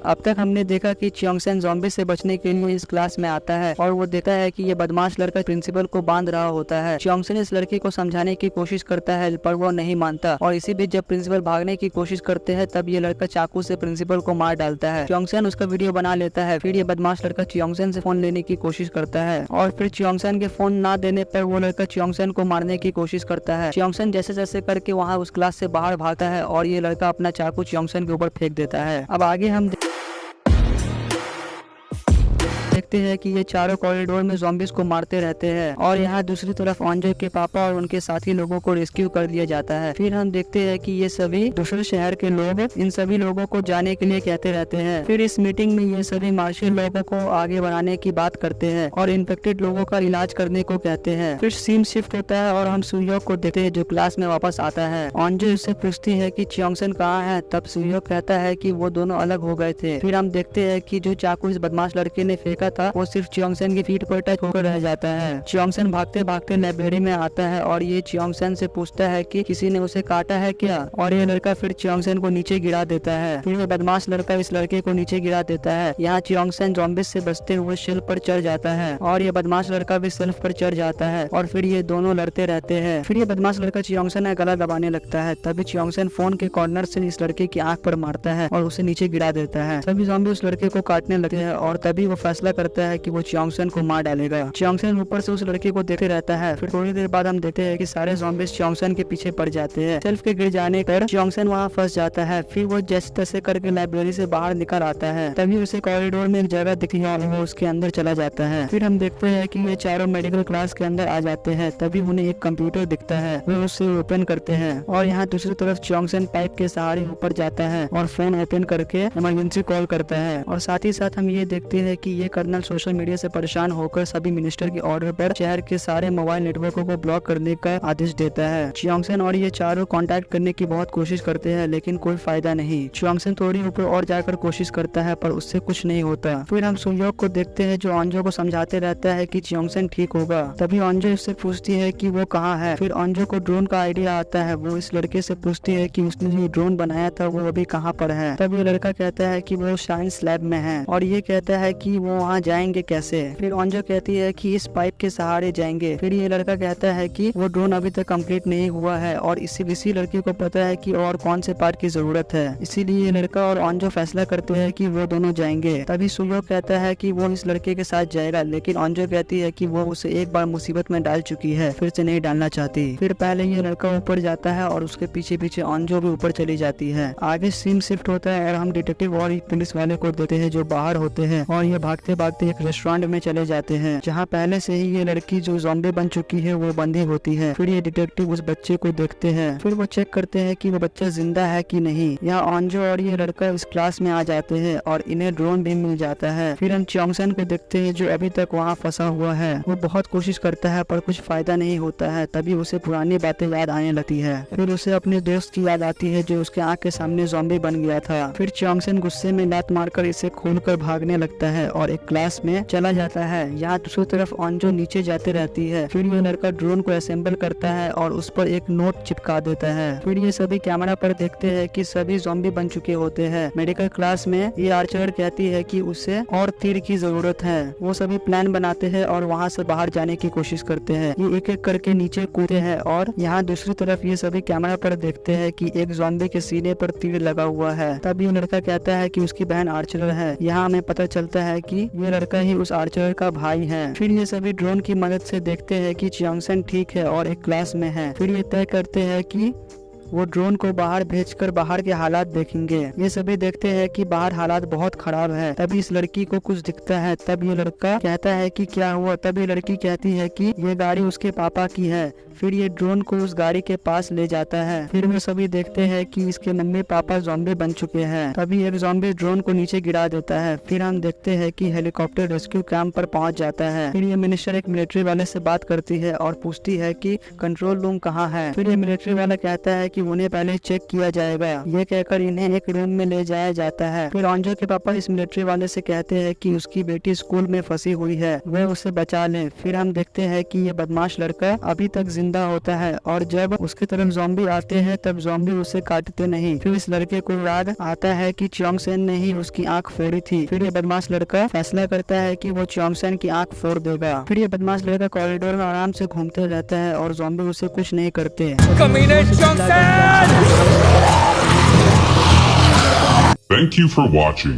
अब तक हमने देखा कि चियोंगसेन ज़ॉम्बी से बचने के लिए इस क्लास में आता है और वो देखता है कि ये बदमाश लड़का प्रिंसिपल को बांध रहा होता है। चियोंगसेन इस लड़के को समझाने की कोशिश करता है पर वो नहीं मानता और इसी बीच जब प्रिंसिपल भागने की कोशिश करते हैं तब ये लड़का चाकू से प्रिंसिपल को मार डालता है। चियोंगसेन उसका वीडियो बना लेता है। फिर ये बदमाश लड़का चियोंगसेन से फोन लेने की कोशिश करता है और फिर चियोंगसेन के फोन ना देने पर वो लड़का चियोंगसेन को मारने की कोशिश करता है। चियोंगसेन जैसे जैसे करके वहाँ उस क्लास से बाहर भागता है और ये लड़का अपना चाकू चियोंगसेन के ऊपर फेंक देता है। अब आगे हम देखते हैं कि ये चारों कॉरिडोर में ज़ॉम्बीज को मारते रहते हैं और यहाँ दूसरी तरफ ऑन्जो के पापा और उनके साथी लोगों को रेस्क्यू कर दिया जाता है। फिर हम देखते हैं कि ये सभी दूसरे शहर के लोग इन सभी लोगों को जाने के लिए कहते रहते हैं। फिर इस मीटिंग में ये सभी मार्शल लोगों को आगे बढ़ाने की बात करते हैं और इन्फेक्टेड लोगों का इलाज करने को कहते हैं। फिर सीन शिफ्ट होता है और हम सुयोक को देखते हैं जो क्लास में वापस आता है। ऑन्जो उससे पूछती है कि चियोंगसेन कहाँ है, तब सुयोक कहता है कि वो दोनों अलग हो गए थे। फिर हम देखते हैं कि जो चाकू इस बदमाश लड़के ने फेंका था वो सिर्फ चियोंगसेन की फीट पर टच होकर रह जाता है। चियोंगसेन भागते भागते लाइब्रेरी में आता है और ये चियोंगसेन से पूछता है कि किसी ने उसे काटा है क्या, और ये लड़का फिर चियोंगसेन को नीचे गिरा देता है। फिर ये बदमाश लड़का इस लड़के को नीचे गिरा देता है। यहाँ चियोंगसेन ज़ॉम्बीज से बचते हुए शेल्फ पर चढ़ जाता है और ये बदमाश लड़का भी शेल्फ पर चढ़ जाता है और फिर ये दोनों लड़ते रहते हैं। फिर ये बदमाश लड़का चियोंगसेन का गला दबाने लगता है। तभी चियोंगसेन फोन के कॉर्नर से इस लड़के की आंख पर मारता है और उसे नीचे गिरा देता है। सभी ज़ॉम्बी उस लड़के को काटने लगते हैं और तभी वो फैसला करता है कि वो चियोंगसेन को मार डालेगा। चियोंगसेन ऊपर से उस लड़के को देखते रहता है। फिर थोड़ी देर बाद हम देखते हैं कि सारे ज़ॉम्बीज चियोंगसेन के पीछे पड़ जाते हैं। शेल्फ के गिर जाने पर चियोंगसेन वहाँ फंस जाता है। फिर वो जैसे तैसे करके लाइब्रेरी से बाहर निकल आता है। तभी उसे कॉरिडोर में एक जगह दिखती है और वो उसके अंदर चला जाता है। फिर हम देखते हैं कि ये चारों मेडिकल क्लास के अंदर आ जाते हैं। तभी उन्हें एक कंप्यूटर दिखता है, वे उससे ओपन करते हैं और यहाँ दूसरी तरफ चियोंगसेन पाइप के सहारे ऊपर जाता है और फोन ओपन करके इमरजेंसी कॉल करता है। और साथ ही साथ हम ये देखते हैं कि ये कर्नल सोशल मीडिया से परेशान होकर सभी मिनिस्टर के ऑर्डर पर शहर के सारे मोबाइल नेटवर्कों को ब्लॉक करने का आदेश देता है। चियोंगसेन और ये चारों कांटेक्ट करने की बहुत कोशिश करते हैं लेकिन कोई फायदा नहीं। चियोंगसेन थोड़ी ऊपर और जाकर कोशिश करता है पर उससे कुछ नहीं होता। फिर हम सुयोक को देखते हैं जो ऑन्जो को समझाते रहता है कि चियोंगसेन ठीक होगा। तभी ऑन्जो उससे पूछती है कि वो कहाँ है। फिर ऑन्जो को ड्रोन का आइडिया आता है। वो इस लड़के से पूछती है कि उसने जो ड्रोन बनाया था वो अभी कहाँ पर है। तब ये लड़का कहता है कि वो साइंस लैब में है और ये कहता है कि वो वहाँ जाएंगे कैसे। फिर ऑन्जो कहती है कि इस पाइप के सहारे जाएंगे। फिर ये लड़का कहता है कि वो ड्रोन अभी तक कंप्लीट नहीं हुआ है और इसी लड़के को पता है कि और कौन से पार्ट की जरूरत है। इसीलिए ये लड़का और ऑन्जो फैसला करते हैं कि वो दोनों जाएंगे। तभी सुयो कहता है कि वो इस लड़के के साथ जाएगा लेकिन ऑन्जो कहती है कि वो उसे एक बार मुसीबत में डाल चुकी है, फिर से नहीं डालना चाहती। फिर पहले ये लड़का ऊपर जाता है और उसके पीछे पीछे ऑन्जो भी ऊपर चली जाती है। आगे सीन शिफ्ट होता है और हम डिटेक्टिव और एक पुलिस वाले को देखते हैं जो बाहर होते हैं और ये भागते भागते एक रेस्टोरेंट में चले जाते हैं जहाँ पहले से ही ये लड़की जो ज़ॉम्बी बन चुकी है वो बंदी होती है। फिर ये डिटेक्टिव उस बच्चे को देखते हैं। फिर वो चेक करते हैं कि वो बच्चा जिंदा है कि नहीं। यहाँ ऑन्जो और ये लड़का इस क्लास में आ जाते हैं और इन्हें ड्रोन भी मिल जाता है। फिर हम चियोंगसेन को देखते हैं जो अभी तक वहाँ फंसा हुआ है। वो बहुत कोशिश करता है पर कुछ फायदा नहीं होता है। तभी उसे पुरानी बातें याद आने लगती है। फिर उसे अपने दोस्त की याद आती है जो उसके आँख के सामने ज़ॉम्बी बन गया था। फिर चियोंगसेन गुस्से में लात मारकर इसे खोलकर भागने लगता है और एक क्लास में चला जाता है। यहाँ दूसरी तरफ ऑन्जो नीचे जाते रहती है। फिर ये लड़का ड्रोन को असेंबल करता है और उस पर एक नोट चिपका देता है। फिर ये सभी कैमरा पर देखते हैं कि सभी ज़ॉम्बी बन चुके होते हैं। मेडिकल क्लास में ये आर्चर कहती है कि उसे और तीर की जरूरत है। वो सभी प्लान बनाते हैं और वहाँ से बाहर जाने की कोशिश करते हैं। ये एक एक करके नीचे कूदते हैं और यहाँ दूसरी तरफ ये सभी कैमरा पर देखते हैं कि एक ज़ॉम्बी के सीने पर तीर लगा हुआ है। तब ये लड़का कहता है कि उसकी बहन आर्चर है। यहाँ हमें पता चलता है कि ये लड़का ही उस आर्चर का भाई है। फिर ये सभी ड्रोन की मदद से देखते हैं कि चियोंगसेन ठीक है और एक क्लास में है। फिर ये तय करते हैं कि वो ड्रोन को बाहर भेजकर बाहर के हालात देखेंगे। ये सभी देखते हैं कि बाहर हालात बहुत खराब है। तभी इस लड़की को कुछ दिखता है। तब ये लड़का कहता है कि क्या हुआ। तब ये लड़की कहती है कि ये गाड़ी उसके पापा की है। फिर ये ड्रोन को उस गाड़ी के पास ले जाता है। फिर वो सभी देखते हैं कि इसके मम्मी पापा ज़ॉम्बी बन चुके हैं। तभी एक ज़ॉम्बी ड्रोन को नीचे गिरा देता है। फिर हम देखते हैं कि हेलीकॉप्टर रेस्क्यू कैंप पर पहुंच जाता है। फिर ये मिनिस्टर एक मिलिट्री वाले से बात करती है और पूछती है कि कंट्रोल रूम कहाँ है। फिर ये मिलिट्री वाला कहता है कि उन्हें पहले चेक किया जाएगा। ये कहकर इन्हें एक रूम में ले जाया जाता है। फिर ऑन्जो के पापा इस मिलिट्री वाले से कहते हैं कि उसकी बेटी स्कूल में फंसी हुई है, वह उसे बचा ले। फिर हम देखते हैं कि ये बदमाश लड़का अभी तक जिंदा होता है और जब उसकी तरफ ज़ॉम्बी आते हैं तब ज़ॉम्बी उसे काटते नहीं। फिर इस लड़के को याद आता है कि च्योंग-सैन ने ही उसकी आंख फोड़ी थी। फिर ये बदमाश लड़का फैसला करता है कि वो च्योंग-सैन की आंख फोड़ देगा। फिर ये बदमाश लड़का कॉरिडोर में आराम से घूमते रहता है और ज़ॉम्बी उसे कुछ नहीं करते। कमीने Cheong-San! Thank you for watching.